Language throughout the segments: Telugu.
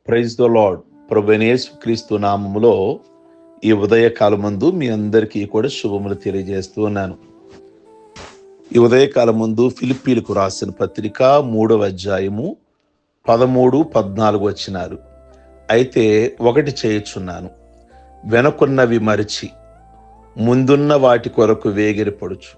Praise the lord. ప్రభువైన యేసుక్రీస్తు నామములో ఈ ఉదయకాలమందు మీ అందరికీ కూడా శుభములు తెలియజేస్తూ ఉన్నాను. ఈ ఉదయకాలమందు ఫిలిప్పీలకు రాసిన పత్రిక 3వ అధ్యాయము 13-14 వచనాలు. అయితే ఒకటి చేయుచున్నాను, వెనకున్నవి మరిచి ముందున్న వాటి కొరకు వేగిరపడుచు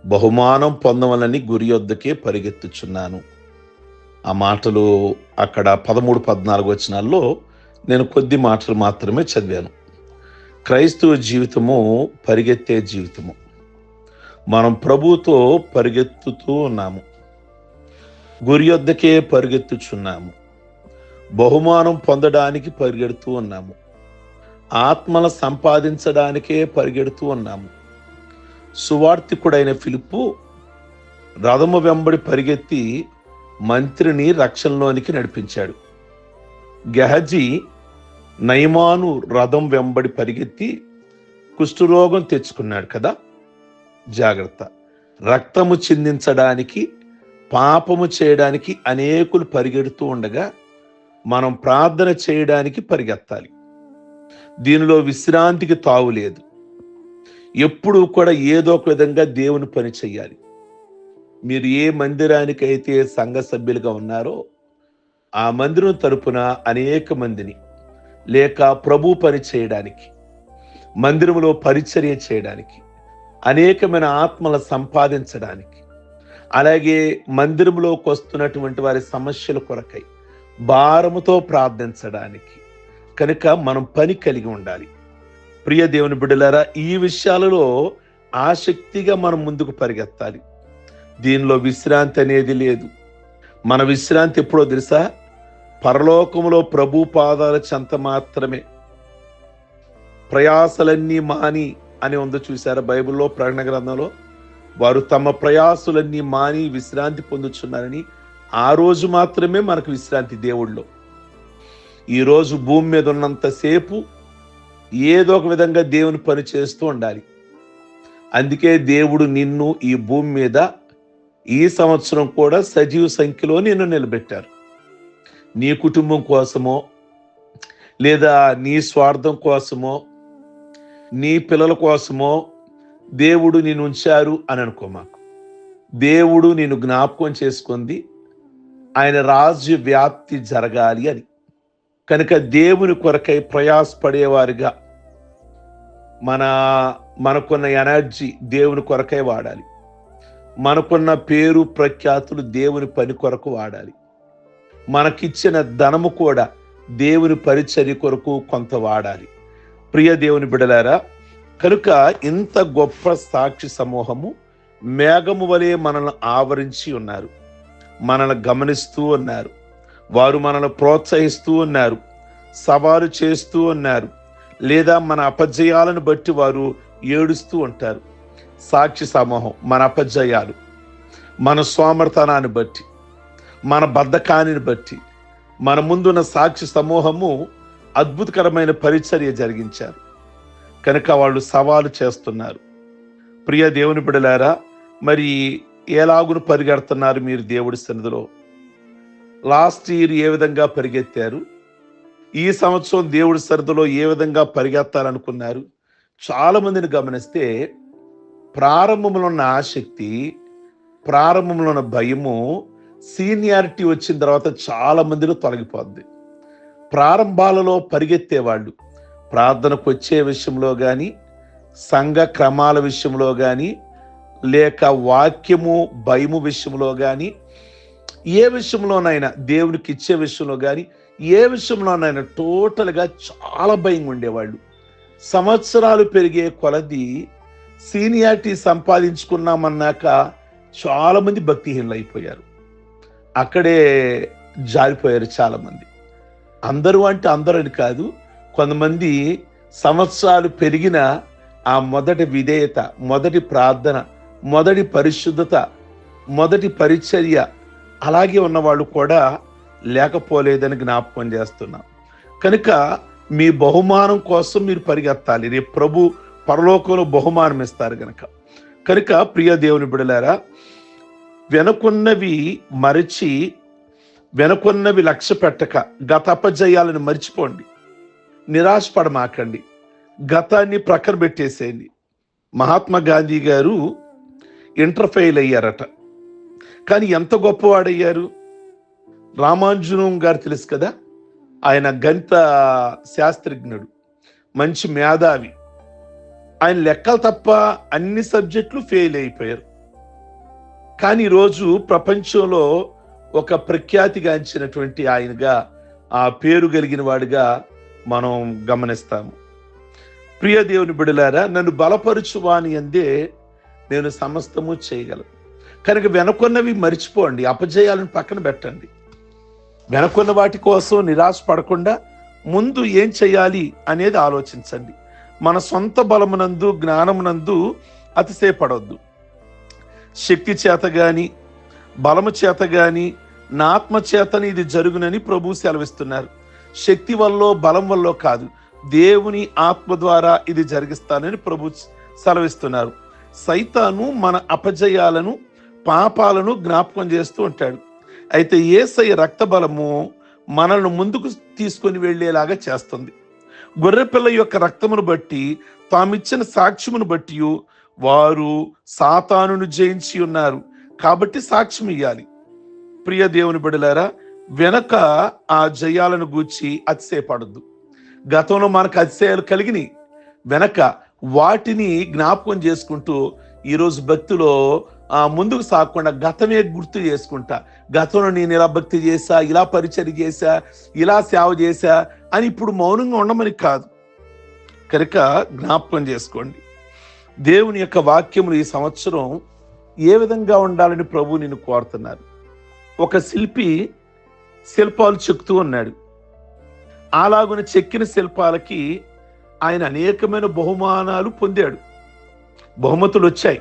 బహుమానం పొందవలని గురి యొద్దకే పరిగెత్తుచున్నాను. ఆ మాటలు అక్కడ 13-14 వచనాల్లో నేను కొద్ది మాటలు మాత్రమే చదివాను. క్రైస్తవ జీవితము పరిగెత్తే జీవితము. మనం ప్రభువుతో పరిగెత్తుతూ ఉన్నాము, గురి యొద్దకే పరిగెత్తుచున్నాము, బహుమానం పొందడానికి పరిగెడుతూ ఉన్నాము, ఆత్మల సంపాదించడానికే పరిగెడుతూ ఉన్నాము. సువార్తికుడైన ఫిలిప్పు రథము వెంబడి పరిగెత్తి మంత్రిని రక్షణలోనికి నడిపించాడు. గెహజీ నయమాను రథం వెంబడి పరిగెత్తి కుష్ఠరోగం తెచ్చుకున్నాడు కదా. జాగ్రత్త. రక్తము చిందించడానికి, పాపము చేయడానికి అనేకులు పరిగెడుతూ ఉండగా మనం ప్రార్థన చేయడానికి పరిగెత్తాలి. దీనిలో విశ్రాంతికి తావు లేదు. ఎప్పుడూ కూడా ఏదో ఒక విధంగా దేవుని పని చెయ్యాలి. మీరు ఏ మందిరానికైతే సంఘ సభ్యులుగా ఉన్నారో ఆ మందిరం తరపున అనేక మందిని, లేక ప్రభు పని చేయడానికి, మందిరంలో పరిచర్య చేయడానికి, అనేకమైన ఆత్మల సంపాదించడానికి, అలాగే మందిరంలోకి వస్తున్నటువంటి వారి సమస్యల కొరకై భారముతో ప్రార్థించడానికి కనుక మనం పని కలిగి ఉండాలి. ప్రియ దేవుని బిడ్డలారా, ఈ విషయాలలో ఆసక్తిగా మనం ముందుకు పరిగెత్తాలి. దీనిలో విశ్రాంతి అనేది లేదు. మన విశ్రాంతి ఎప్పుడో తెలుసా? పరలోకములో ప్రభు పాదాల చెంత మాత్రమే. ప్రయాసలన్నీ మాని అని ఉందో చూసారా బైబిల్లో, ప్రకటన గ్రంథంలో? వారు తమ ప్రయాసలన్నీ మాని విశ్రాంతి పొందుచున్నారని. ఆ రోజు మాత్రమే మనకు విశ్రాంతి దేవుళ్ళో. ఈరోజు భూమి మీద ఉన్నంతసేపు ఏదో ఒక విధంగా దేవుని పని చేస్తూ ఉండాలి. అందుకే దేవుడు నిన్ను ఈ భూమి మీద ఈ సంవత్సరం కూడా సజీవ సంఖ్యలో నిన్ను నిలబెట్టారు. నీ కుటుంబం కోసమో, లేదా నీ స్వార్థం కోసమో, నీ పిల్లల కోసమో దేవుడు నిన్ను ఉంచారు అని అనుకోమాకు. దేవుడు నిన్ను జ్ఞాపకం చేసుకుంది ఆయన రాజ్య వ్యాప్తి జరగాలి అని. కనుక దేవుని కొరకై ప్రయాసపడేవారిగా మనకున్న ఎనర్జీ దేవుని కొరకై వాడాలి. మనకున్న పేరు ప్రఖ్యాతులు దేవుని పని కొరకు వాడాలి. మనకిచ్చిన ధనము కూడా దేవుని పరిచర్య కొరకు కొంత వాడాలి. ప్రియ దేవుని బిడ్డలారా, కనుక ఇంత గొప్ప సాక్షి సమూహము మేఘము వలె మనల్ని ఆవరించి ఉన్నారు, మనల్ని గమనిస్తూ ఉన్నారు. వారు మనల్ని ప్రోత్సహిస్తూ ఉన్నారు, సవాలు చేస్తూ ఉన్నారు, లేదా మన అపజయాలను బట్టి వారు ఏడుస్తూ ఉంటారు. సాక్షి సమూహం మన అపజయాలు, మన సోమర్థనాన్ని బట్టి, మన బద్ధకాన్ని బట్టి మన ముందున్న సాక్షి సమూహము అద్భుతకరమైన పరిచర్య జరిగించారు. కనుక వాళ్ళు సవాలు చేస్తున్నారు. ప్రియ దేవుని బిడ్డలారా, మరి ఎలాగును పరిగెడుతున్నారు మీరు దేవుడి సన్నిధిలో? లాస్ట్ ఇయర్ ఏ విధంగా పరిగెత్తారు? ఈ సంవత్సరం దేవుడి సన్నిధిలో ఏ విధంగా పరిగెత్తాలనుకున్నారు? చాలా మందిని గమనిస్తే ప్రారంభంలో ఉన్న ఆసక్తి, ప్రారంభంలో ఉన్న భయము సీనియారిటీ వచ్చిన తర్వాత చాలా మందిలో తొలగిపోద్ది. ప్రారంభాలలో పరిగెత్తేవాళ్ళు ప్రార్థనకు వచ్చే విషయంలో కానీ, సంఘ క్రమాల విషయంలో కానీ, లేక వాక్యము భయము విషయంలో కానీ, ఏ విషయంలోనైనా దేవునికి ఇచ్చే విషయంలో కానీ, ఏ విషయంలోనైనా టోటల్గా చాలా భయంగా ఉండేవాళ్ళు. సంవత్సరాలు పెరిగే కొలది సీనియారిటీ సంపాదించుకున్నామన్నాక చాలా మంది భక్తిహీనులు అయిపోయారు. అక్కడే జారిపోయారు చాలా మంది. అందరూ అంటే అందరూ అని కాదు, కొంతమంది సంవత్సరాలు పెరిగిన ఆ మొదటి విధేయత, మొదటి ప్రార్థన, మొదటి పరిశుద్ధత, మొదటి పరిచర్య అలాగే ఉన్నవాళ్ళు కూడా లేకపోలేదని జ్ఞాపకం చేస్తున్నాం. కనుక మీ బహుమానం కోసం మీరు పరిగెత్తాలి. రేపు ప్రభు పరలోకంలో బహుమానం ఇస్తారు కనుక ప్రియ దేవుని బిడ్డలారా, వెనుకున్నవి మరచి వెనుకొన్నవి లక్ష్య పెట్టక గత అపజయాలను మర్చిపోండి. నిరాశపడమాకండి. గతాన్ని ప్రక్కన పెట్టేసేయండి. మహాత్మా గాంధీ గారు ఇంటర్ ఫెయిల్ అయ్యారట. కానీ ఎంత గొప్పవాడయ్యారు. రామానుజన్ గారు తెలుసు కదా, ఆయన గణిత శాస్త్రజ్ఞుడు, మంచి మేధావి. ఆయన లెక్కలు తప్ప అన్ని సబ్జెక్టులు ఫెయిల్ అయిపోయారు. కానీ ఈరోజు ప్రపంచంలో ఒక ప్రఖ్యాతిగాంచినటువంటి ఆయనగా, ఆ పేరు కలిగిన వాడిగా మనం గమనిస్తాము. ప్రియ దేవుని బిడ్డలారా, నన్ను బలపరుచువాని అందే నేను సమస్తము చేయగలను. కనుక వెనుకొన్నవి మర్చిపోండి, అపజయాలను పక్కన పెట్టండి. వెనుకొన్న వాటి కోసం నిరాశ పడకుండా ముందు ఏం చేయాలి అనేది ఆలోచించండి. మన సొంత బలమునందు జ్ఞానమునందు అతిశయపడవద్దు. శక్తి చేత గాని బలము చేత గాని నా ఆత్మ చేతని ఇది జరుగునని ప్రభు సెలవిస్తున్నారు. శక్తి వల్ల బలం వల్ల కాదు, దేవుని ఆత్మ ద్వారా ఇది జరిగిస్తానని ప్రభు సెలవిస్తున్నారు. సైతాను మన అపజయాలను పాపాలను జ్ఞాపకం చేస్తూ ఉంటాడు. అయితే యేసయ్య రక్త బలము మనల్ని ముందుకు తీసుకొని వెళ్ళేలాగా చేస్తుంది. గొర్రెపిల్ల యొక్క రక్తమును బట్టి, తామిచ్చిన సాక్ష్యమును బట్టి వారు సాతానును జయించి ఉన్నారు. కాబట్టి సాక్ష్యం ఇయ్యాలి. ప్రియ దేవుని బిడ్డలారా, వెనక ఆ జయాలను గూర్చి అతిశయపడద్దు. గతంలో మనకు అతిశయాలు కలిగినాయి, వెనక వాటిని జ్ఞాపకం చేసుకుంటూ ఈరోజు భక్తిలో ముందుకు సాగకుండా గతమే గుర్తు చేసుకుంటా, గతంలో నేను ఇలా భక్తి చేశా, ఇలా పరిచర్య చేశా, ఇలా సేవ చేశా అని ఇప్పుడు మౌనంగా ఉండమని కాదు. కనుక జ్ఞాపకం చేసుకోండి. దేవుని యొక్క వాక్యములు ఈ సంవత్సరం ఏ విధంగా ఉండాలని ప్రభు నిన్ను కోరుతున్నారు. ఒక శిల్పి శిల్పాలు చెక్కుతూ ఉన్నాడు. అలాగున చెక్కిన శిల్పాలకి ఆయన అనేకమైన బహుమానాలు పొందాడు, బహుమతులు వచ్చాయి.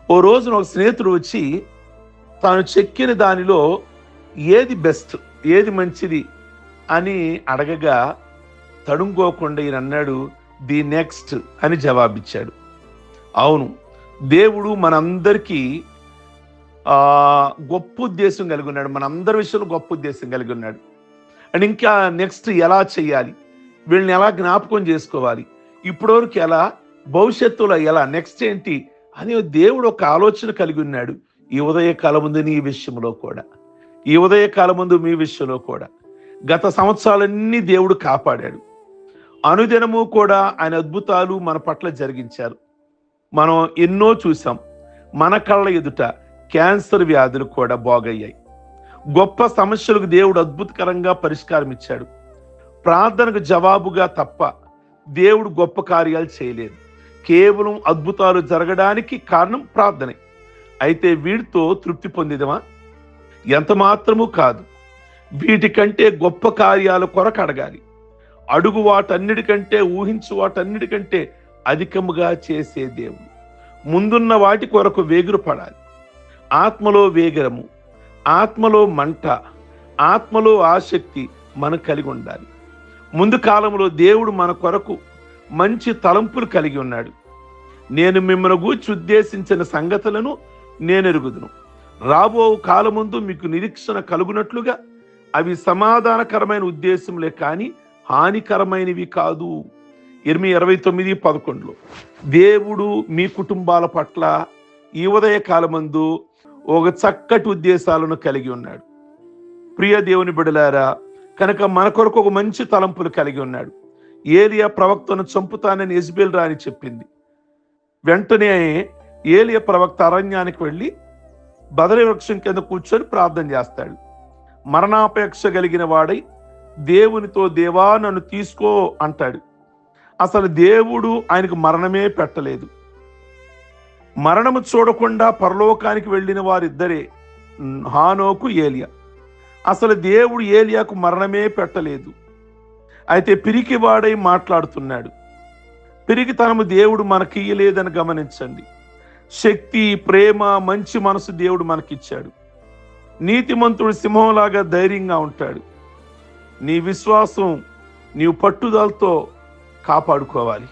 ఓ రోజున ఒక స్నేహితుడు వచ్చి తాను చెక్కిన దానిలో ఏది బెస్ట్, ఏది మంచిది అని అడగగా తడుంగోకుండా ఈయన అన్నాడు, ది నెక్స్ట్ అని జవాబిచ్చాడు. అవును, దేవుడు మనందరికీ గొప్ప ఉద్దేశం కలిగి ఉన్నాడు. మనందరి విషయంలో గొప్ప ఉద్దేశం కలిగి ఉన్నాడు. అండ్ ఇంకా నెక్స్ట్ ఎలా చేయాలి, వీళ్ళని ఎలా జ్ఞాపకం చేసుకోవాలి, ఇప్పటివరకు ఎలా, భవిష్యత్తులో ఎలా, నెక్స్ట్ ఏంటి అని దేవుడు ఒక ఆలోచన కలిగి ఉన్నాడు. ఈ ఉదయకాలం ముందు నీ విషయంలో కూడా, ఈ ఉదయకాలం ముందు మీ విషయంలో కూడా గత సంవత్సరాలన్నీ దేవుడు కాపాడాడు. అనుదినము కూడా ఆయన అద్భుతాలు మన పట్ల జరిగించారు. మనం ఎన్నో చూసాం. మన కళ్ళ ఎదుట క్యాన్సర్ వ్యాధులు కూడా బాగయ్యాయి. గొప్ప సమస్యలకు దేవుడు అద్భుతకరంగా పరిష్కారం ఇచ్చాడు. ప్రార్థనకు జవాబుగా తప్ప దేవుడు గొప్ప కార్యాలు చేయలేదు. కేవలం అద్భుతాలు జరగడానికి కారణం ప్రార్థనే. అయితే వీటితో తృప్తి పొందిదమా? ఎంత మాత్రము కాదు. వీటికంటే గొప్ప కార్యాల కొరకు అడగాలి. అడుగు వాటన్నిటికంటే, ఊహించు వాటన్నిటికంటే అధికముగా చేసే దేవుడు. ముందున్న వాటి కొరకు వేగురు పడాలి. ఆత్మలో వేగరము, ఆత్మలో మంట, ఆత్మలో ఆసక్తి మనం కలిగి ఉండాలి. ముందు కాలంలో దేవుడు మన కొరకు మంచి తలంపులు కలిగి ఉన్నాడు. నేను మిమ్మల్ని గూర్చి ఉద్దేశించిన సంగతులను నేను ఎరుగుదును. రాబో కాలముందు మీకు నిరీక్షణ కలుగునట్లుగా అవి సమాధానకరమైన ఉద్దేశంలే కానీ హానికరమైనవి కాదు. ఇర్మియా 29:11. దేవుడు మీ కుటుంబాల పట్ల ఈ ఉదయ కాలమందు ఒక చక్కటి ఉద్దేశాలను కలిగి ఉన్నాడు. ప్రియ దేవుని బిడ్డలారా, కనుక మన కొరకు ఒక మంచి తలంపులు కలిగి ఉన్నాడు. ఏలియా ప్రవక్తను చంపుతానని యెజబెల్ రాణి చెప్పింది. వెంటనే ఏలియా ప్రవక్త అరణ్యానికి వెళ్ళి బదరి వృక్షం కింద కూర్చొని ప్రార్థన చేస్తాడు. మరణాపేక్ష కలిగిన వాడై దేవునితో, దేవా నన్ను తీసుకో అంటాడు. అసలు దేవుడు ఆయనకు మరణమే పెట్టలేదు. మరణము చూడకుండా పరలోకానికి వెళ్ళిన వారిద్దరే, హానోకు, ఏలియా. అసలు దేవుడు ఏలియాకు మరణమే పెట్టలేదు. అయితే పిరికివాడై మాట్లాడుతున్నాడు. పిరికితనము దేవుడు మనకి ఇయ్యలేదని గమనించండి. శక్తి, ప్రేమ, మంచి మనసు దేవుడు మనకిచ్చాడు. నీతిమంతుడు సింహంలాగా ధైర్యంగా ఉంటాడు. నీ విశ్వాసం నీవు పట్టుదలతో కాపాడుకోవాలి.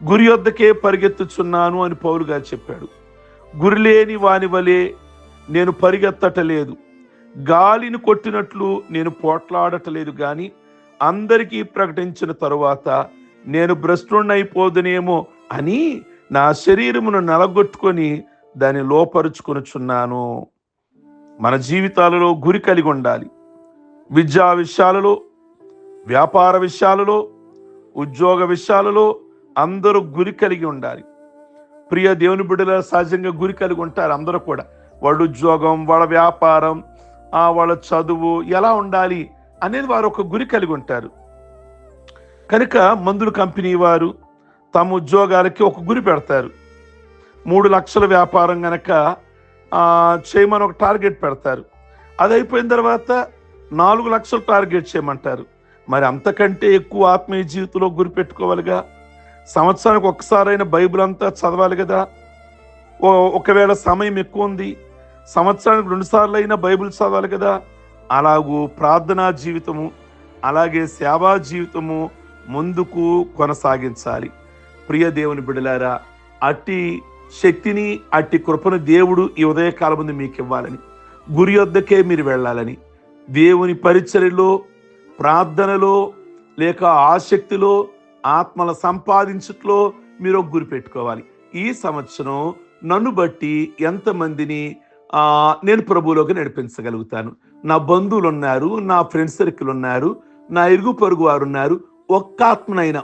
గురి వద్దకే పరిగెత్తుచున్నాను అని పౌలు గారు చెప్పాడు. గురి లేని వాని వలె నేను పరిగెత్తటలేదు, గాలిని కొట్టినట్లు నేను పోట్లాడటలేదు గాని అందరికీ ప్రకటించిన తరువాత నేను భ్రష్టుణ్ణైపోదునేమో అని నా శరీరమును నలగొట్టుకొని దాన్ని లోపరుచుకొనుచున్నాను. మన జీవితాలలో గురి కలిగి ఉండాలి. విద్యా విషయాలలో, వ్యాపార విషయాలలో, ఉద్యోగ విషయాలలో అందరూ గురి కలిగి ఉండాలి. ప్రియ దేవుని బిడ్డల సహజంగా గురి కలిగి ఉంటారు అందరూ కూడా. వాళ్ళ ఉద్యోగం, వాళ్ళ వ్యాపారం, వాళ్ళ చదువు ఎలా ఉండాలి అనేది వారు ఒక గురి కలిగి ఉంటారు. కనుక మందుల కంపెనీ వారు తమ ఉద్యోగాలకి ఒక గురి పెడతారు. 3 లక్షల వ్యాపారం గనక చేయమని ఒక టార్గెట్ పెడతారు. అది అయిపోయిన తర్వాత 4 లక్షలు టార్గెట్ చేయమంటారు. మరి అంతకంటే ఎక్కువ ఆత్మీయ జీవితంలో గురి పెట్టుకోవాలిగా. సంవత్సరానికి ఒక్కసారైనా బైబిల్ అంతా చదవాలి కదా. ఒకవేళ సమయం ఎక్కువ ఉంది, సంవత్సరానికి 2 సార్లు అయినా బైబిల్ చదవాలి కదా. అలాగూ ప్రార్థనా జీవితము, అలాగే సేవా జీవితము ముందుకు కొనసాగించాలి. ప్రియ దేవుని బిడ్డలారా, అట్టి శక్తిని, అట్టి కృపను దేవుడు ఈ ఉదయకాలం ముందు మీకు ఇవ్వాలని, గురి వద్దకే మీరు వెళ్ళాలని, దేవుని పరిచర్యలో, ప్రార్థనలో, లేక ఆసక్తిలో, ఆత్మల సంపాదించట్లో మీరు ఒక గురి పెట్టుకోవాలి. ఈ సంవత్సరం నన్ను బట్టి ఎంతమందిని నేను ప్రభువులోకి నడిపించగలుగుతాను. నా బంధువులు ఉన్నారు, నా ఫ్రెండ్ సర్కిల్ ఉన్నారు, నా ఇరుగు పొరుగు వారు ఉన్నారు. ఒక్క ఆత్మనైనా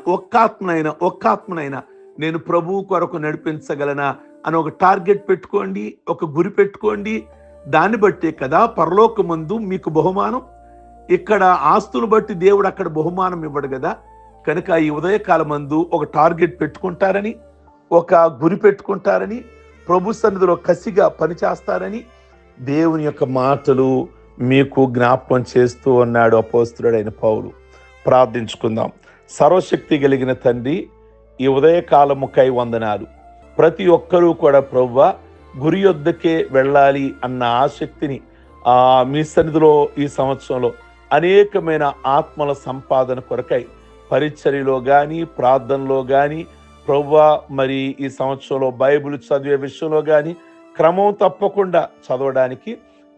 నేను ప్రభువు కొరకు నడిపించగలనా అని ఒక టార్గెట్ పెట్టుకోండి, ఒక గురి పెట్టుకోండి. దాన్ని బట్టే కదా పరలోకమందు మీకు బహుమానం. ఇక్కడ ఆస్తులు బట్టి దేవుడు అక్కడ బహుమానం ఇవ్వడు కదా. కనుక ఈ ఉదయకాలమందు ఒక టార్గెట్ పెట్టుకుంటారని, ఒక గురి పెట్టుకుంటారని, ప్రభు సన్నిధిలో కసిగా పనిచేస్తారని దేవుని యొక్క మాటలు మీకు జ్ఞాపకం చేస్తూ ఉన్నాడు అపోస్తలుడైన పౌలు. ప్రార్థించుకుందాం. సర్వశక్తి కలిగిన తండ్రి, ఈ ఉదయకాలముకై వందనాలు. ప్రతి ఒక్కరూ కూడా ప్రభువా గురి యొద్దకే వెళ్ళాలి అన్న ఆసక్తిని మీ సన్నిధిలో ఈ సంవత్సరంలో అనేకమైన ఆత్మల సంపాదన కొరకై పరిచర్యలో కానీ, ప్రార్థనలో కానీ, ప్రభువా మరి ఈ సంవత్సరంలో బైబిల్ చదివే విషయంలో కానీ క్రమం తప్పకుండా చదవడానికి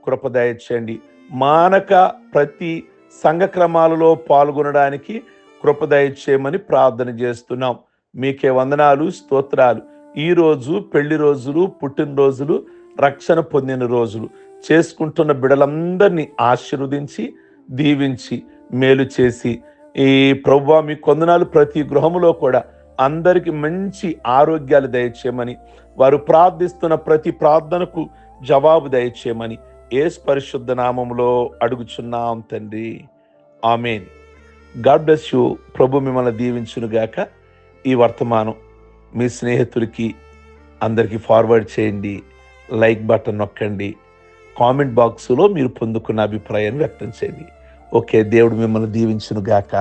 కృప దయచేయండి. మానక ప్రతి సంఘ క్రమాలలో పాల్గొనడానికి కృప దయచేయమని ప్రార్థన చేస్తున్నాం. మీకే వందనాలు, స్తోత్రాలు. ఈ రోజు పెళ్లి రోజులు, పుట్టినరోజులు, రక్షణ పొందిన రోజులు చేసుకుంటున్న బిడ్డలందరినీ ఆశీర్వదించి, దీవించి, మేలు చేసి ఈ ప్రభువా మీ వందనాలు. ప్రతి గృహములో కూడా అందరికి మంచి ఆరోగ్యాలు దయచేయమని, వారు ప్రార్థిస్తున్న ప్రతి ప్రార్థనకు జవాబు దయచేయమని యేసు పరిశుద్ధ నామములో అడుగుచున్నాం తండ్రి. ఆమేన్. God bless you. ప్రభు మిమ్మల్ని దీవించును గాక. ఈ వర్తమానం మీ స్నేహితులకి అందరికీ ఫార్వర్డ్ చేయండి. లైక్ బటన్ నొక్కండి. కామెంట్ బాక్సులో మీరు పొందుకున్న అభిప్రాయాన్ని వ్యక్తం చేయండి. ఓకే, దేవుడు మిమ్మల్ని దీవించును గాక.